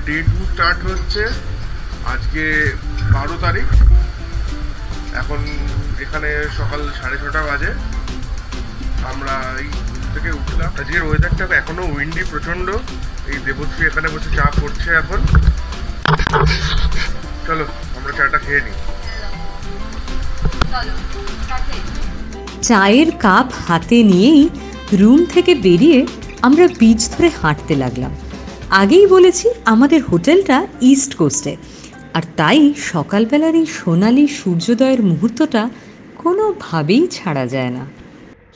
Day 2 start হচ্ছে আজকে 12 তারিখ। এখন এখানে সকাল 6:30 বাজে। আমরা এই থেকে উঠলাম। আজকের ওয়েদারটা এখনো উইন্ডি প্রচন্ড। এই দেবশ্রী এখানে বসে চা করছে এখন। চলো আমরা চাটা খেয়ে নিই। চায়ের কাপ হাতে নিয়েই রুম থেকে বেরিয়ে আমরা বিচ ধরে হাঁটতে লাগলাম। আগেই বলেছি আমাদের হোটেলটা ইস্ট কোস্টে, আর তাই সকালবেলার এই সোনালি সূর্যোদয়ের মুহূর্তটা কোনোভাবেই ছাড়া যায় না।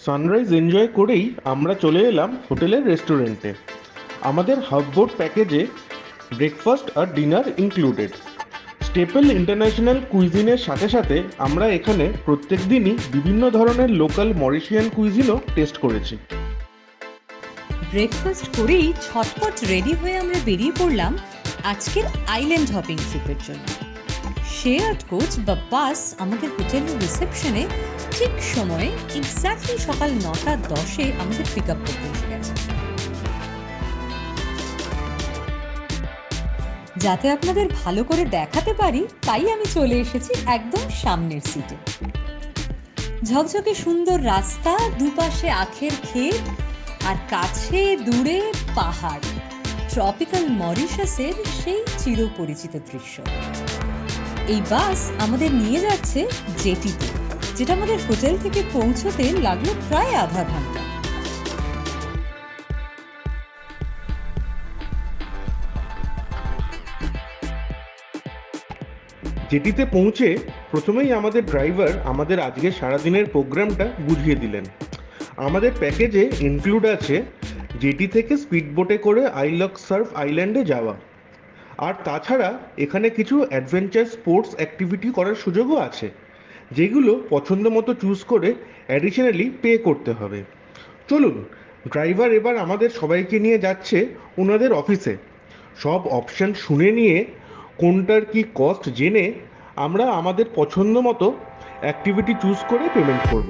সানরাইজ এনজয় করেই আমরা চলে এলাম হোটেলের রেস্টুরেন্টে। আমাদের হাফবোট প্যাকেজে ব্রেকফাস্ট আর ডিনার ইনক্লুডেড। স্টেপল ইন্টারন্যাশনাল কুইজিনের সাথে সাথে আমরা এখানে প্রত্যেক দিনই বিভিন্ন ধরনের লোকাল মরিশিয়ান কুইজিনও টেস্ট করেছি। ব্রেকফাস্ট করেই ছটপট রেডি হয়ে আমরা বেরিয়ে পড়লাম আজকের আইল্যান্ড হপিং ট্রিপের জন্য। শেয়ার্ড কোচ বা বাস আমাদের হোটেলের রিসেপশনে ঠিক সময়ে এক্স্যাক্টলি সকাল 9:10 আমাদের পিক আপ করতে এসে গেছে। যাতে আপনাদের ভালো করে দেখাতে পারি তাই আমি চলে এসেছি একদম সামনের সিটে। ঝকঝকে সুন্দর রাস্তা, দুপাশে আখের ক্ষেত, আর কাছে দূরে পাহাড়। ট্রপিক্যাল মরিশাসের সেই চিরপরিচিত দৃশ্য। এই বাস আমাদের নিয়ে যাচ্ছে জেটিতে, যেটা আমাদের হোটেল থেকে পৌঁছতে লাগলো প্রায় আধা ঘন্টা। জেটিতে পৌঁছে প্রথমেই আমাদের ড্রাইভার আমাদের আজকে সারাদিনের প্রোগ্রামটা বুঝিয়ে দিলেন। আমাদের প্যাকেজে ইনক্লুড আছে জেটি থেকে স্পিডবোটে করে আইলক সার্ফ আইল্যান্ডে যাওয়া, আর তাছাড়া এখানে কিছু অ্যাডভেঞ্চার স্পোর্টস অ্যাক্টিভিটি করার সুযোগও আছে, যেগুলো পছন্দ মতো চুজ করে অ্যাডিশনালি পে করতে হবে। চলুন, ড্রাইভার এবার আমাদের সবাইকে নিয়ে যাচ্ছে ওনাদের অফিসে। সব অপশান শুনে নিয়ে কোনটার কি কস্ট জেনে আমরা আমাদের পছন্দ মতো অ্যাক্টিভিটি চুজ করে পেমেন্ট করব।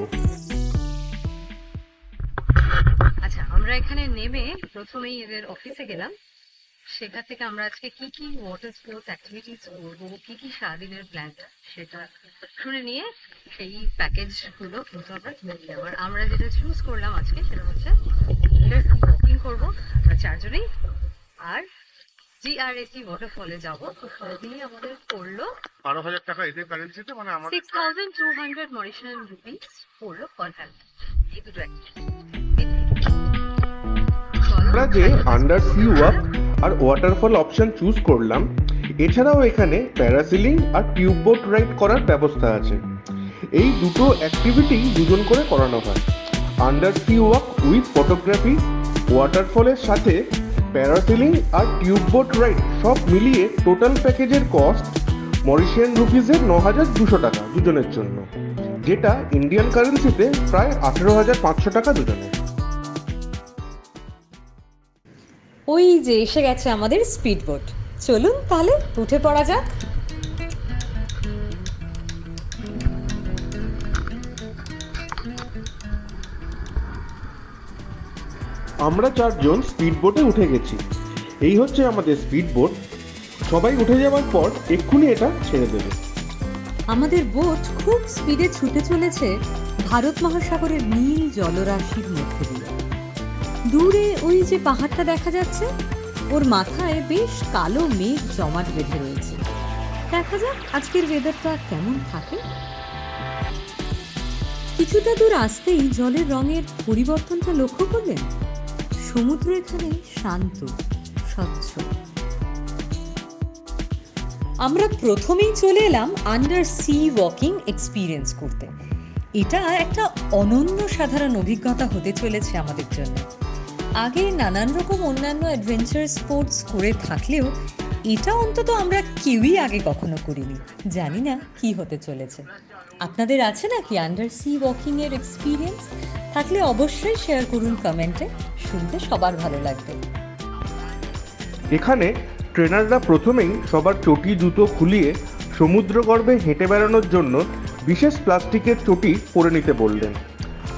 আচ্ছা, আমরা এখানে নেমে প্রথমেই এদের অফিসে গেলাম। সেখান থেকে আমরা আজকে কি কি ওয়াটার স্পোর্টস অ্যাক্টিভিটিস করবো, কি কি সারাদিনের প্ল্যানটা সেটা শুনে নিয়ে সেই প্যাকেজ গুলো কিন্তু আমরা কিনে নিলাম। আর আমরা যেটা চুজ করলাম আজকে সেটা হচ্ছে ওয়াকিং করবো আমরা চারজনেই, আর জিআরএসি ওয়াটারফলে যাবো। তো সবই আমাদের পড়লো 12,000 টাকা এদের কারেন্সিতে, মানে আমাদের 6,200 মরিশিয়ান রুপিস পড়লো পার হেড। এই দুটো আমরা যে আন্ডার সি ওয়াক আর ওয়াটারফল অপশন চুজ করলাম, এছাড়াও এখানে প্যারাসিলিং আর টিউব বোট রাইড করার ব্যবস্থা আছে। এই দুটো অ্যাক্টিভিটি দুজন করে করানো হয়। Under sea walk with photography, ওয়াটারফলের সাথে প্যারাসিলিং আর টিউব বোট রাইড সব মিলিয়ে টোটাল প্যাকেজের কস্ট মরিশিয়ান রুপিসের 9,200 টাকা দুজনের জন্য, যেটা ইন্ডিয়ান কারেন্সিতে প্রায় 18,500 টাকা দুজনের। ওই যে এসে গেছে আমাদের স্পিডবোট। চলুন তাহলে উঠে পড়া যাক। আমরা চারজন স্পিডবোটে উঠে গেছি। এই হচ্ছে আমাদের স্পিডবোট। সবাই উঠে যাওয়ার পর এক্ষুনি এটা ছেড়ে দেবে। আমাদের বোট খুব স্পিডে ছুটে চলেছে ভারত মহাসাগরের নীল জলরাশির মধ্যে দিয়ে। দূরে ওই যে পাহাড়টা দেখা যাচ্ছে, ওর মাথায় বেশ কালো মেঘ জমাট বেঁধে রয়েছে। দেখা যাক আজকের ওয়েদারটা কেমন থাকে। কিছুটা দূর আসতেই জলের রঙের পরিবর্তনটা লক্ষ্য করলেন। সমুদ্র এখানে শান্ত, স্বচ্ছ। আমরা প্রথমেই চলে এলাম আন্ডার সি ওয়াকিং এক্সপিরিয়েন্স করতে। এটা একটা অনন্য সাধারণ অভিজ্ঞতা হতে চলেছে আমাদের জন্য। আগে নানান রকম অন্যান্য অ্যাডভেঞ্চার স্পোর্টস করে থাকলেও এটা অন্তত আমরা কেউই আগে কখনো করিনি। জানি না কি হতে চলেছে। আপনাদের আছে নাকি আন্ডার সি ওয়াকিং এর এক্সপিরিয়েন্স? থাকলে অবশ্যই শেয়ার করুন কমেন্টে, শুনতে সবার ভালো লাগবে। এখানে ট্রেনাররা প্রথমেই সবার চটি জুতো খুলিয়ে সমুদ্রগর্ভে হেঁটে বেড়ানোর জন্য বিশেষ প্লাস্টিকের চটি পরে নিতে বললেন।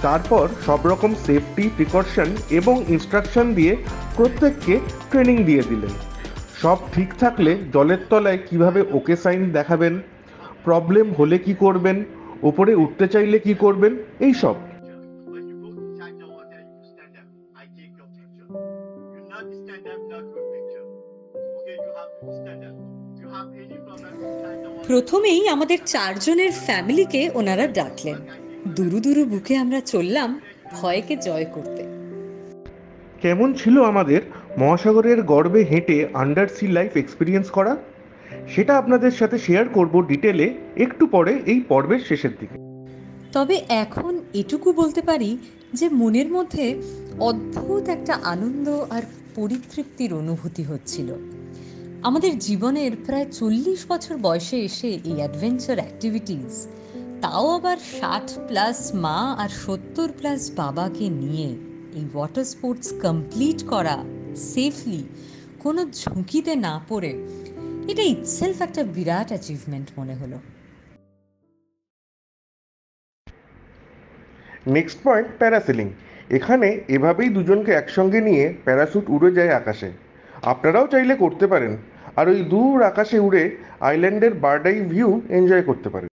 তারপর সব রকম সেফটি প্রিকশন এবং ইনস্ট্রাকশন দিয়ে প্রত্যেককে ট্রেনিং দিয়ে দিলেন। সব ঠিক থাকলে জলের তলায় কিভাবে ওকে সাইন দেখাবেন, প্রবলেম হলে কি করবেন, ওপরে উঠতে চাইলে কি করবেন, এই সব। When you go inside the water, you stand up. I take your picture. You not stand up, not your picture. Okay, you have to stand up. You have any problem inside the water. প্রথমেই আমাদের 4 জনের ফ্যামিলিকে ওনারা ডাকলেন। দুরু দুরু বুকে আমরা চললাম ভয়কে জয় করতে। কেমন ছিল আমাদের মহাসাগরের গর্ভে হেঁটে আন্ডার সি লাইফ এক্সপিরিয়েন্স করা, সেটা আপনাদের সাথে শেয়ার করব ডিটেলে একটু পরে এই পর্বের শেষের দিকে। তবে এখন এটুকু বলতে পারি যে মনের মধ্যে অদ্ভুত একটা আনন্দ আর পরিতৃপ্তির অনুভূতি হচ্ছিল। আমাদের জীবনের প্রায় 40 বছর বয়সে এসে এই অ্যাডভেঞ্চার অ্যাক্টিভিটিস, তাও আবার 60+ মা আর 70+ বাবাকে নিয়ে এই ওয়াটার স্পোর্টস কমপ্লিট করা সেফলি, কোনো ঝুঁকিতে না পড়ে, এটা ইটসেলফ একটা বিরাট অ্যাচিভমেন্ট মনে হলো। Next point, parasailing. এখানে এভাবেই দুজনকে একসঙ্গে নিয়ে প্যারাশুট উড়ে যায় আকাশে। আপনারাও চাইলে করতে পারেন, আর ওই দূর আকাশে উড়ে আইল্যান্ডের বার্ড আই ভিউ এনজয় করতে পারেন।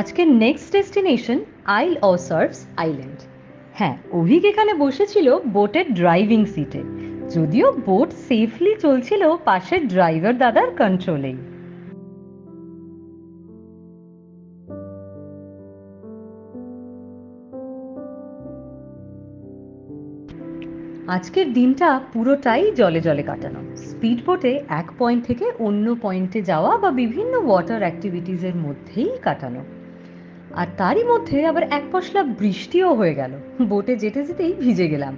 আজকের নেক্সট ডেস্টিনেশন আইল অফ সার্ভস আইল্যান্ড। হ্যাঁ, অভিক এখানে বসেছিল বোটের ড্রাইভিং সিটে, যদিও বোট সেফলি চলছিল পাশের ড্রাইভার দাদার কন্ট্রোলেই। আজকের দিনটা পুরোটাই জলে জলে কাটানো। স্পিড বোটে এক পয়েন্ট থেকে অন্য পয়েন্টে যাওয়া বা বিভিন্ন ওয়াটার অ্যাক্টিভিটিসের মধ্যেই কাটানো। আর তারই মধ্যে আবার এক পশলা বৃষ্টিও হয়ে গেল, বোটে যেতে যেতেই ভিজে গেলাম।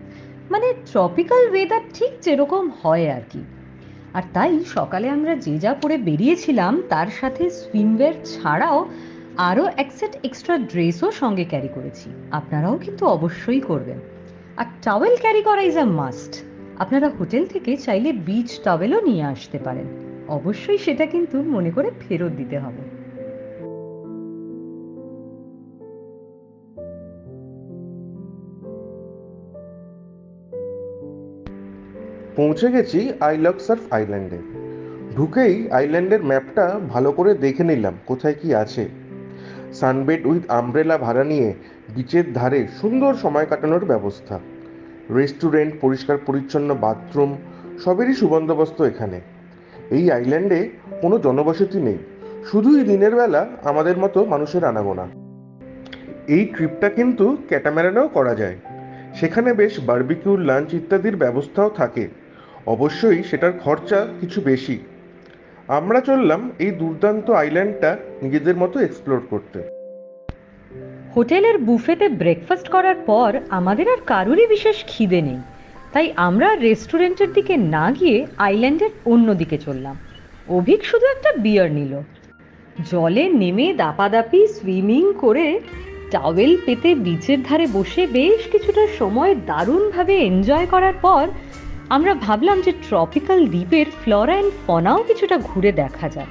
মানে ট্রপিক্যাল ওয়েদার ঠিক যেরকম হয় আর কি। আর তাই সকালে আমরা যে যা পরে বেরিয়েছিলাম তার সাথে সুইমওয়্যার ছাড়াও আরও এক সেট এক্সট্রা ড্রেসও সঙ্গে ক্যারি করেছি। আপনারাও কিন্তু অবশ্যই করবেন। আর টাওয়েল ক্যারি করা ইজ আ মাস্ট। আপনারা হোটেল থেকে চাইলে বিচ টাওয়েলও নিয়ে আসতে পারেন, অবশ্যই সেটা কিন্তু মনে করে ফেরত দিতে হবে। পৌঁছে গেছি আইলক সার্ফ আইল্যান্ডে। ঢুকেই আইল্যান্ডের ম্যাপটা ভালো করে দেখে নিলাম কোথায় কি আছে। সানবেড উইথ আমব্রেলা ভাড়া নিয়ে বিচের ধারে সুন্দর সময় কাটানোর ব্যবস্থা, রেস্টুরেন্ট, পরিষ্কার পরিচ্ছন্ন বাথরুম, সবেরই সুবন্দোবস্ত এখানে। এই আইল্যান্ডে কোনো জনবসতি নেই, শুধুই দিনের বেলা আমাদের মতো মানুষের আনাগোনা। এই ট্রিপটা কিন্তু ক্যাটাম্যারানেও করা যায়, সেখানে বেশ বারবিকিউ, লাঞ্চ ইত্যাদির ব্যবস্থাও থাকে। অবশ্যই সেটার খরচা কিছু বেশি। আমরা চললাম এই দুর্দান্ত আইল্যান্ডটা নিজেদের মতো এক্সপ্লোর করতে। হোটেলের বুফেতে ব্রেকফাস্ট করার পর আমাদের আর কারোরই বিশেষ খিদে নেই, তাই আমরা রেস্টুরেন্টের দিকে না গিয়ে আইল্যান্ডের অন্য দিকে চললাম। অভিক শুধু একটা বিয়ার নিল। জলে নেমে দাপাদাপি সুইমিং করে টাওয়েল পেতে বিচের ধারে বসে বেশ কিছুটা সময় দারুণভাবে এনজয় করার পর আমরা ভাবলাম যে ট্রপিক্যাল দ্বীপের ফ্লোরা অ্যান্ড ফনাও কিছুটা ঘুরে দেখা যাক।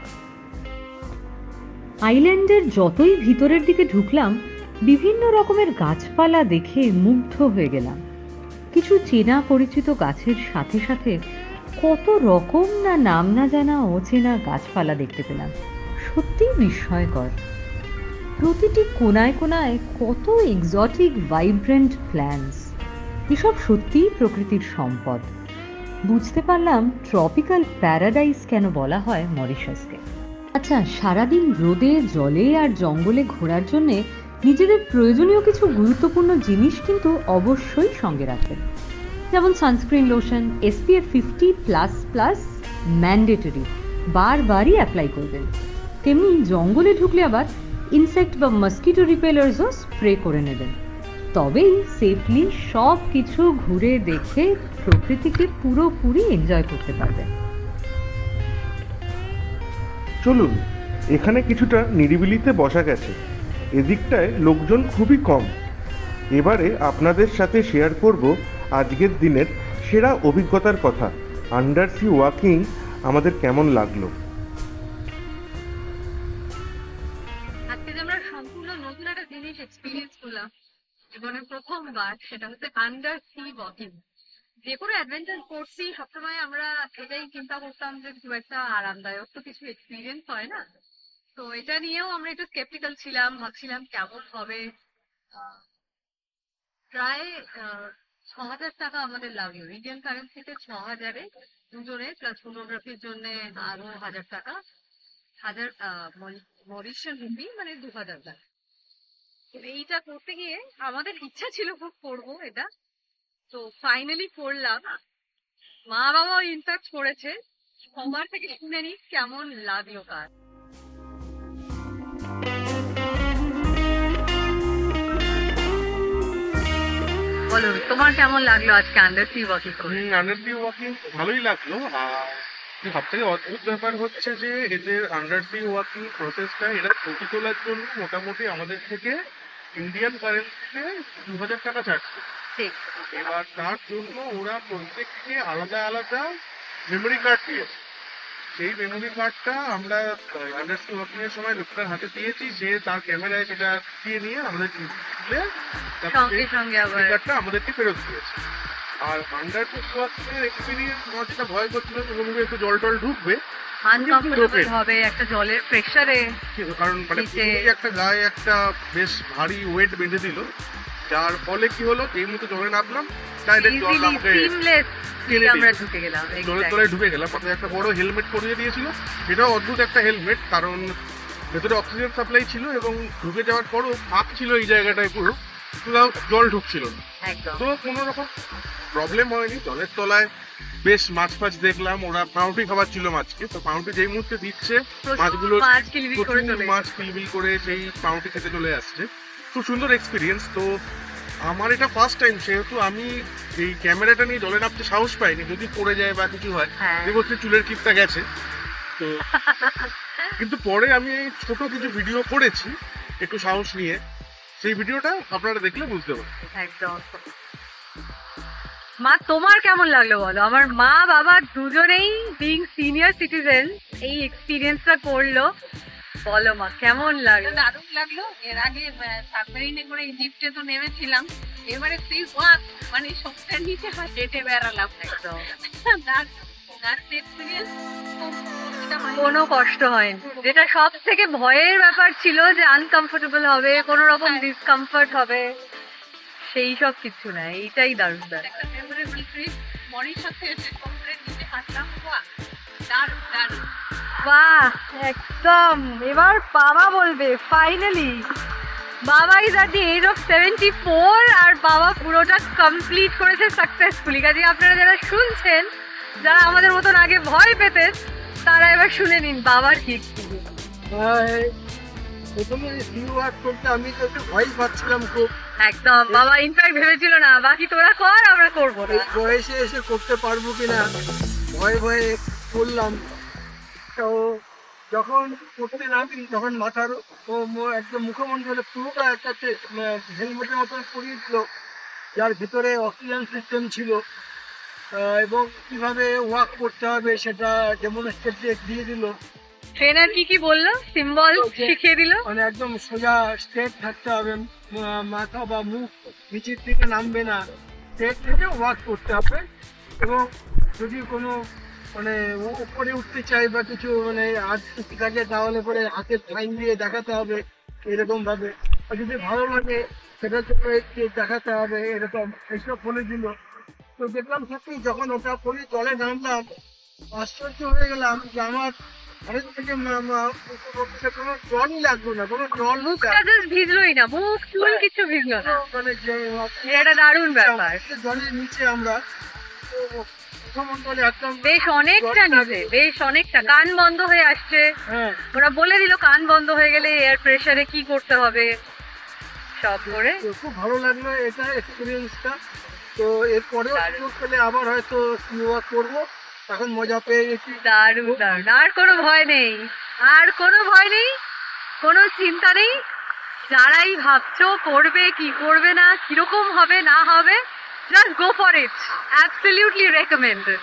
আইল্যান্ডের যতই ভিতরের দিকে ঢুকলাম, বিভিন্ন রকমের গাছপালা দেখে মুগ্ধ হয়ে গেলাম। কিছু চেনা পরিচিত গাছের সাথে সাথে কত রকম না নাম না জানা অচেনা গাছপালা দেখতে পেলাম, সত্যিই বিস্ময়কর। প্রতিটি কোনায় কোনায় কত এক্সোটিক ভাইব্রেন্ট প্ল্যান্টস। এসব সত্যিই প্রকৃতির সম্পদ। বুঝতে পারলাম ট্রপিক্যাল প্যারাডাইস কেন বলা হয় মরিশাসকে। আচ্ছা, সারাদিন রোদে, জলে আর জঙ্গলে ঘোরার জন্যে নিজেদের প্রয়োজনীয় কিছু গুরুত্বপূর্ণ জিনিস কিন্তু অবশ্যই সঙ্গে রাখবেন। যেমন সানস্ক্রিন, লোশন, SPF 50++ ম্যান্ডেটরি, বারবারই অ্যাপ্লাই করবেন। তেমনি জঙ্গলে ঢুকলে আবার ইনসেক্ট বা মস্কিটো রিপেলার্সও স্প্রে করে নেবেন। তবেই সেফলি সব কিছু ঘুরে দেখে প্রকৃতিকে পুরোপুরি এনজয় করতে পারবেন। চলুন, এখানে কিছুটা নিরিবিলিতে বসা গেছে। এদিকটায় লোকজন খুবই কম। এবারে আপনাদের সাথে শেয়ার করব আজকের দিনের সেরা অভিজ্ঞতার কথা। আন্ডার সি ওয়াকিং আমাদের কেমন লাগলো। আজকে যে আমরা সম্পূর্ণ নতুন একটা জিনিস এক্সপিরিয়েন্স করলাম, জীবনে প্রথমবার, সেটা হচ্ছে আন্ডার সি ওয়াকিং। যে কোনো অ্যাডভেঞ্চার স্পোর্টসই সবসময় আমরা এটাই চিন্তা করতাম যে খুব একটা আরামদায়ক তো কিছু এক্সপিরিয়েন্স হয় না। তো এটা নিয়েও আমরা একটু স্কেপটিক্যাল ছিলাম, ভাবছিলাম কেমন হবে। আহ, প্রায় 6,000 টাকা আমাদের লাগলো, ইন্ডিয়ান কারেন্সিতে 6,000-এ দুজনে, প্লাস ফটোগ্রাফির জন্য আরো 1,000 টাকা, 1,000 মরিশিয়ান রুপি, মানে 2,000 টাকা। তো এইটা করতে গিয়ে আমাদের ইচ্ছা ছিল খুব করবো এটা, তো ফাইনালি করলাম। মা বাবাও ইনফ্যাক্ট করেছে। সবার থেকে শুনে নি কেমন লাগলো কার। বলো তোমার কেমন লাগলো আজকে আন্ডার সি ওয়াকিং করে? আন্ডার সি ওয়াকিং ভালোই লাগলো। আর সব থেকে অদ্ভুত ব্যাপার হচ্ছে যে এদের আন্ডার সি ওয়াকিং প্রসেসটা এরা ছবি তোলার জন্য মোটামুটি আমাদের থেকে ইন্ডিয়ান কারেন্সিতে 2,000 টাকা চাচ্ছে। ঠিক। এবার তার জন্য ওরা প্রত্যেককে আলাদা আলাদা মেমোরি কার্ড দিয়েছে। সেই মেমোরি কার্ডটা আমরা আন্ডার সি ওয়াকিং এর সময় লোকটার হাতে দিয়েছি, সে তার ক্যামেরায় সেটা দিয়ে নিয়ে আমাদের তুলে সঙ্গে সঙ্গে আবার কার্ডটা আমাদেরকে ফেরত দিয়েছে। আর আন্ডার সি ওয়াকিং এর এক্সপিরিয়েন্স আমার যেটা ভয় করছিল যে একটু জল টল ঢুকবে, আনকমফোর্টেবল হবে একটা জলের প্রেসারে। কারণ মানে একটা গায়ে একটা বেশ ভারী ওয়েট বেঁধে দিল, যার ফলে কি হলো এই মুহূর্তে জলে নামলাম, ডাইরেক্ট জল আমাকে আমরা ঢুকে গেলাম, জলের তলায় ঢুকে গেলাম। তারপরে একটা বড় হেলমেট পরিয়ে দিয়েছিল, এটাও অদ্ভুত একটা হেলমেট, কারণ ভেতরে অক্সিজেন সাপ্লাই ছিল এবং ঢুকে যাওয়ার পরও ফাঁক ছিল এই জায়গাটায় পুরো, জল ঢুকছিল না। তো কোনো রকম প্রবলেম হয়নি। জলের তলায় বেশ মাছ ফাছ দেখলাম, ওরা পাউরুটি খাবার ছিল মাছকে, তো পাউরুটি যেই মুহূর্তে দিচ্ছে মাছগুলো মাছ কিলবিল করে সেই পাউরুটি খেতে চলে আসছে। খুব সুন্দর এক্সপিরিয়েন্স। তো আমার এটা ফার্স্ট টাইম, সেহেতু আমি এই ক্যামেরাটা নিয়ে জলে নামতে সাহস পাইনি, যদি পড়ে যায় বা কিছু হয়। দেখছি চুলের ক্লিপটা গেছে তো, কিন্তু পরে আমি এই ছোট কিছু ভিডিও করেছি একটু সাহস নিয়ে, সেই ভিডিওটা আপনারা দেখলে বুঝতে পারবেন। একদম। মা তোমার কেমন লাগলো বলো? আমার মা বাবা দুজনেই বিং সিনিয়র সিটিজেন এই এক্সপিরিয়েন্সটা করলো, বলো মা কেমন লাগলো? দারুণ লাগলো। এর আগে সাবমেরিনে করে ইজিপ্টে তো নেমেছিলাম, এবারে সি ওয়াক মানে সবটার নিচে হেঁটে বেড়ালাম একদম। কোনো কষ্ট হয়নি, যেটা সব থেকে ভয়ের ব্যাপার ছিল যে আনকমফোর্টেবল হবে, কোনো রকম ডিসকমফর্ট হবে, সেই সব কিছু না। এইটাই দারুণ ব্যাপার। একটা মেমোরেবল ট্রিপ, মরিশাসে এসে সমুদ্রের নিচে হাঁটলাম, দারুণ দারুণ। বাহ, একদম। এবার বাবা বলবে ফাইনালি। বাবা is at the age of 74 আর বাবা পুরোটা কমপ্লিট করেছে সাকসেসফুলি। কাজে আপনারা যারা শুনছেন, যারা আমাদের মতন আগে ভয় পেতেন, তারা এবার শুনে নিন বাবার কি এক্সপিরিয়েন্স। প্রথমে সি ওয়াক করতে আমি তো একটু ভয় পাচ্ছিলাম খুব। একদম, বাবা ইনফ্যাক্ট ভেবেছিল না বাকি তোরা কর, আমরা করবো না। এই বয়সে এসে করতে পারবো কিনা ভয়ে ভয়ে করলাম। তো যখন করতে নামি তখন মাথার একদম মুখমণ্ডলে পুরোটা একটা হেলমেটের মতন পরিয়েছিল, যার ভিতরে অক্সিজেন সিস্টেম ছিল এবং কিভাবে ওয়াক করতে হবে সেটা ডেমনস্ট্রেট দিয়ে দিল। ট্রেনার কি কি বললো, সিম্বল শিখিয়ে দিল, মানে একদম সোজা স্ট্রেট থাকতে হবে, মাথা বা মুখ নিচের দিকে নামবে না, স্ট্রেট থেকে ওয়াক করতে হবে। এবং যদি কোনো মানে উপরে উঠতে চাই বা কিছু মানে হাত কাজে, তাহলে পরে হাতের সাইন দিয়ে দেখাতে হবে এরকম ভাবে। আর যদি ভালো লাগে সেটা দেখাতে হবে এরকম, এইসব বলে দিল। তো দেখলাম সত্যি যখন ওটা করে জলে নামলাম, আশ্চর্য হয়ে গেলাম যে আমার ঘরের থেকে কোনো জলই লাগলো না, কোনো জল ভিজলোই না, মুখ চুল কিছু ভিজলো না। মানে এটা দারুণ ব্যাপার। জলের নিচে আমরা বেশ অনেকটা নিচে, বেশ অনেকটা। কান বন্ধ হয়ে আসছে, ওরা বলে দিল কান বন্ধ হয়ে গেলে এয়ার প্রেসারে কি করতে হবে সব করে। খুব ভালো লাগলো এটা এক্সপিরিয়েন্সটা। তো এরপরেও সুযোগ পেলে আবার হয়তো সি ওয়াক করবো, এখন মজা পেয়ে গেছি। দারুণ দারুণ। আর কোনো ভয় নেই, আর কোনো ভয় নেই, কোনো চিন্তা নেই। যারাই ভাবছো করবে কি করবে না, কিরকম হবে না হবে, just go for it. Absolutely recommended.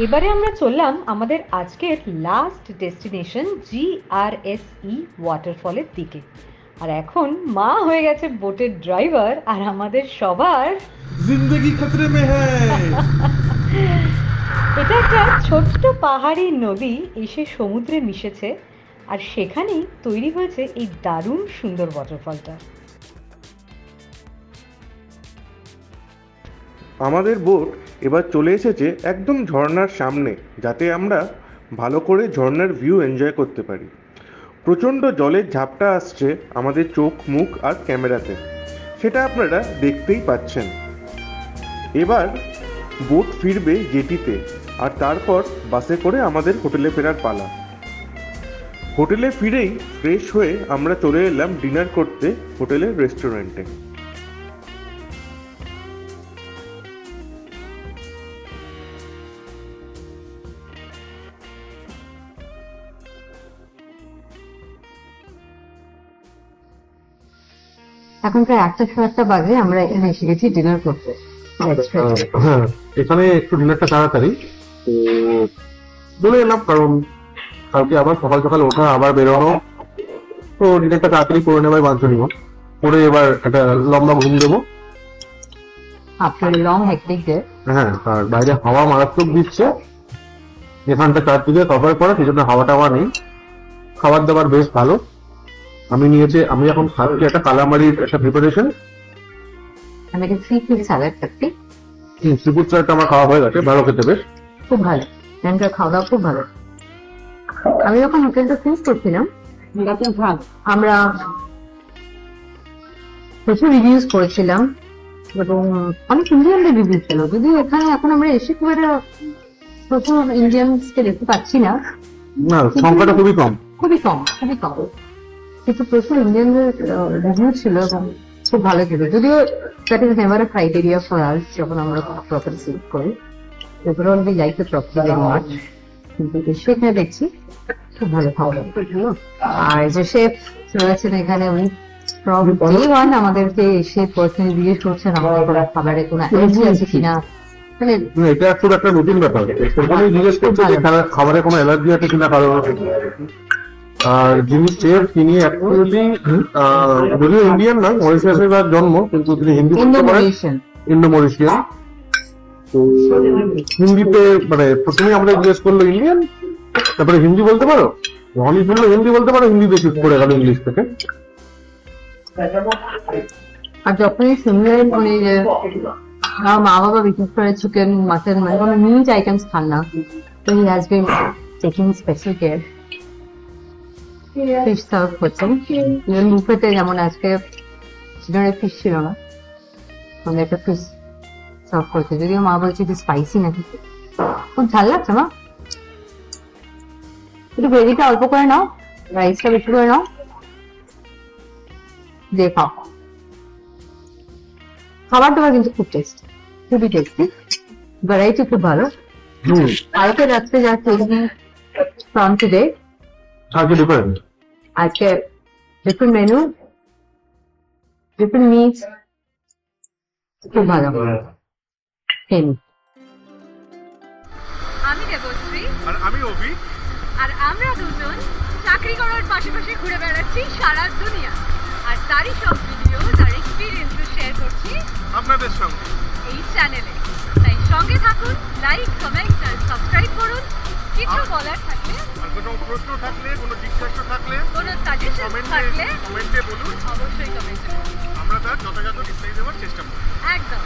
এবারে আমরা চললাম আমাদের আজকের লাস্ট ডেস্টিনেশন GRSE ওয়াটারফলের দিকে। আর এখন মা হয়ে গেছে বোটের ড্রাইভার, আর আমাদের সবার জিন্দেগি খতরে মে হ্যায়। এটা একটা ছোট্ট পাহাড়ি নদী এসে সমুদ্রে মিশেছে, আর সেখানেই তৈরি হয়েছে এই দারুণ সুন্দর ওয়াটারফলটা। আমাদের বোট এবার চলে এসেছে একদম ঝর্ণার সামনে, যাতে আমরা ভালো করে ঝর্ণার ভিউ এনজয় করতে পারি। প্রচণ্ড জলের ঝাপটা আসছে আমাদের চোখ, মুখ আর ক্যামেরাতে, সেটা আপনারা দেখতেই পাচ্ছেন। এবার বোট ফিরবে জেটিতে, আর তারপর বাসে করে আমাদের হোটেলে ফেরার পালা। হোটেলে ফিরেই ফ্রেশ হয়ে আমরা চলে এলাম ডিনার করতে হোটেলের রেস্টুরেন্টে। এখন প্রায় 1:30 বাজে, আমরা এখানে এসে গেছি ডিনার করতে। হ্যাঁ, এখানে একটু ডিনারটা তাড়াতাড়ি তো বলে এলাম, কারণ কালকে আবার সকাল সকাল ওঠা, আবার বেরোনো, তো ডিনারটা তাড়াতাড়ি করে নেওয়াই বাঞ্ছনীয়। করে এবার একটা লম্বা ঘুম দেবো। After long hectic day. হ্যাঁ, আর বাইরে হাওয়া মারাত্মক দিচ্ছে, এখানটা চারদিকে কভার করা, সেই জন্য হাওয়া টাওয়া নেই। খাবার দাবার বেশ ভালো। আমি এখন খাচ্ছি একটা কালামারির একটা প্রিপারেশন। আমি একটা সি ফুড স্যালাড খাচ্ছি। সিফুড স্যালাডটা আমার খাওয়া হয়ে গেছে, ভালো খেতে বেশ। খুব ভালো, এখানকার খাওয়া দাওয়া খুব ভালো। আমি যখন হোটেলটা চুজ করছিলাম, আমরা প্রচুর রিভিউজ করেছিলাম এবং অনেক ইন্ডিয়ানদের রিভিউ ছিল, যদিও এখানে এখন আমরা এসে খুব একটা প্রচুর ইন্ডিয়ানসকে দেখতে পাচ্ছি না, না, সংখ্যাটা খুবই কম। খুবই কম। কিন্তু প্রচুর ইন্ডিয়ানদের রিভিউ ছিল এবং খুব ভালো ছিল, যদিও that is never a criteria for us যখন আমরা প্রপার্টি সিলেক্ট করি। Overall we like the property very much, কিন্তু সেখানে দেখছি খুব ভালো খাওয়া দাওয়া। আর যে শেফ রয়েছেন এখানে, উনি ফ্রম ডে ওয়ান আমাদেরকে এসে পার্সোনালি জিজ্ঞেস করছেন আমাদের কোনো খাবারে কোনো অ্যালার্জি আছে কিনা। মানে এটা খুব একটা নতুন ব্যাপার, জিজ্ঞেস করছে যে খাবারে কোনো অ্যালার্জি আছে কিনা কারো। আর যিনি শেফ তিনি অ্যাকচুয়ালি যদিও ইন্ডিয়ান না, মরিশাসে তার জন্ম, কিন্তু তিনি হিন্দি বলতে পারেন, ইন্দো-মরিশিয়ান। তো হিন্দিতে মানে প্রথমে আমরা জিজ্ঞেস করলো ইন্ডিয়ান, তারপরে হিন্দি বলতে পারো, রনি বললো হিন্দি বলতে পারো, হিন্দিতে শিফট করে গেল ইংলিশ থেকে। আর যখনই শুনলেন উনি যে আমার মা বাবা বিশেষ করে চিকেন, মাটন, মানে কোনো মিট আইটেমস খান না, তো he has been taking special care. Fish serve করছেন বুফেতে, যেমন আজকে ডিনারে ফিশ ছিল না, আমাদের একটা ফিশ সার্ভ করছে, যদিও মা বলছে যে স্পাইসি নাকি। খুব ঝাল লাগছে মা, একটু গ্রেভিটা অল্প করে নাও, রাইসটা বেশি করে নাও, দিয়ে খাও। খাবার দাবার কিন্তু খুব টেস্টি, খুবই টেস্টি, ভ্যারাইটি খুব ভালো। কালকে রাত্রে যা খেয়েছি ফ্রম টুডে, আজকে ডিফারেন্ট মেনু, ডিফারেন্ট মিটস, খুব ভালো। আমি দেবশ্রী আর আমি অভি, আর আমরা দুজন চাকরি করার পাশাপাশি ঘুরে বেড়াচ্ছি সারা দুনিয়া, আর তারই সব ভিডিও আর এক্সপিরিয়েন্স শেয়ার করছি আপনাদের সঙ্গে এই চ্যানেলে। তাই সঙ্গে থাকুন, লাইক, কমেন্ট আর সাবস্ক্রাইব করুন। কিছু বলার থাকলে, আর কোনো প্রশ্ন থাকলে, কোনো জিজ্ঞাসা থাকলে, কোনো সাজেশন থাকলে কমেন্টে বলুন, অবশ্যই কমেন্ট করুন। আমরা তার যথাযথ রিপ্লাই দেওয়ার চেষ্টা করব। একদম।